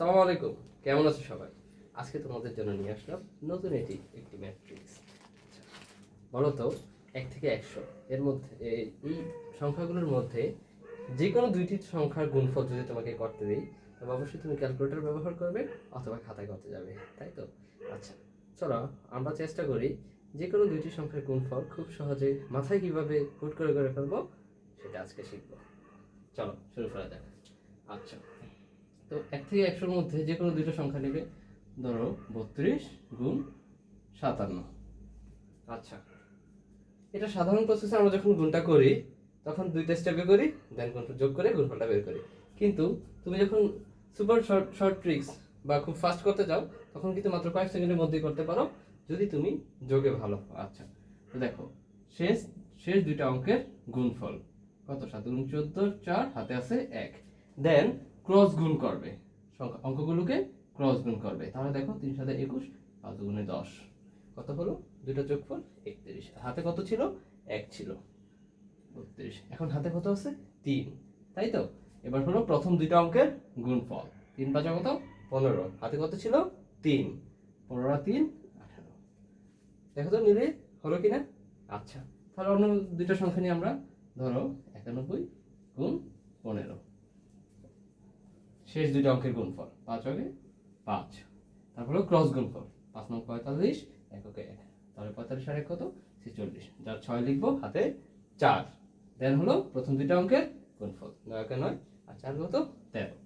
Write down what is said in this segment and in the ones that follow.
সালাম আলাইকুম, কেমন আছো সবাই? আজকে তোমাদের জন্য নিয়ে আসলাম নতুন একটি ম্যাট্রিক্স। বলো তো, 1 থেকে 100 এর মধ্যে এই সংখ্যাগুলোর মধ্যে যে কোনো দুইটি সংখ্যার গুণফল যদি তোমাকে করতে দিই, তবে অবশ্যই তুমি ক্যালকুলেটর ব্যবহার করবে অথবা খাতায় করতে যাবে, তাই তো? আচ্ছা, চলো আমরা চেষ্টা করি যে কোনো দুইটি সংখ্যার গুণফল খুব সহজে মাথায় কিভাবে হুট করে ফেলবো সেটা আজকে শিখবো। চলো শুরু করা যাক। আচ্ছা, তো 1 থেকে 100-র মধ্যে যে কোনো দুটো সংখ্যা নেবে। ধরো 32 গুণ 57। আচ্ছা, এটা সাধারণ প্রসেসে আমরা যখন গুণটা করি তখন দুইটা স্টেপে করি, দেন গুণটা যোগ করে গুণফলটা বের করি। কিন্তু তুমি যখন সুপার শর্ট ট্রিক্স বা খুব ফাস্ট করতে চাও তখন কিন্তু মাত্র কয়েক সেকেন্ডের মধ্যেই করতে পারো যদি তুমি যোগে ভালো হও। আচ্ছা, তো দেখো, শেষ শেষ দুইটা অঙ্কের গুণফল কত? 7 গুণ 14, 4 হাতে আছে 1। দেন ক্রস গুণ করবে, অঙ্কগুলোকে ক্রস গুণ করবে। তাহলে দেখো 3 7 21, 5 গুণে 10, কত হলো? দুটো যোগফল 31। হাতে কত ছিল? 1 ছিল, 32। এখন হাতে কত আছে? 3, তাই তো? এবার হলো প্রথম দুইটা অঙ্কের গুণফল। 3 5 কত? 15। হাতে কত ছিল? 3, 15 আর 3 18। দেখো তো মিলে হলো কিনা? আচ্ছা, তাহলে অন্য দুইটা সংখ্যা নিয়ে আমরা, ধরো 91 গুণ 15, শেষ দুইটা অঙ্কের গুণফল 5 আগে 5। তারপর ক্রস গুণফল 5 9 45, এককে 1, তাহলে 45 আর 1 কত? 46। যার 6 লিখবো, হাতে 4। দেন হলো প্রথম দুইটা অঙ্কের গুণফল 9 একে 9 আর 4 কত? 13,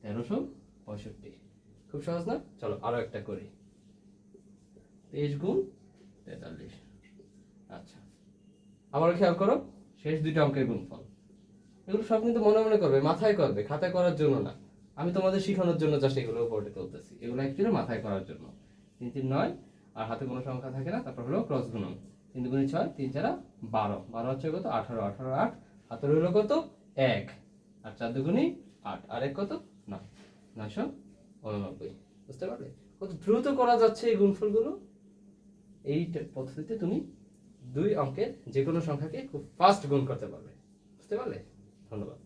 1365। খুব সহজ না? চলো আরো একটা করি, 23 গুণ 43। আচ্ছা, আবার খেয়াল করো, শেষ দুইটা অঙ্কের গুণফল। এগুলো সব কিন্তু মনে মনে করবে, মাথায় করবে, খাতায় করার জন্য না। আমি তোমাদের শেখানোর জন্য জাস্ট এগুলো বোর্ডে তুলতেছি। এগুলো অ্যাকচুয়ালি মাথায় করার জন্য। 3 3 9, আর হাতে কোনো সংখ্যা থাকে না। তারপর হলো ক্রস গুণন, 3 2 6, 3 4 12, 12 হচ্ছে কত? 18, 18 8, হাতে রইল কত? 1, আর 4 2 8, আর 1 কত? 9, 989। বুঝতে পারলে কত দ্রুত করা যাচ্ছে এই গুণফলগুলো? এই পদ্ধতিতে তুমি দুই অঙ্কের যে কোনো সংখ্যাকে খুব ফাস্ট গুণ করতে পারবে। বুঝতে পারলে? ধন্যবাদ।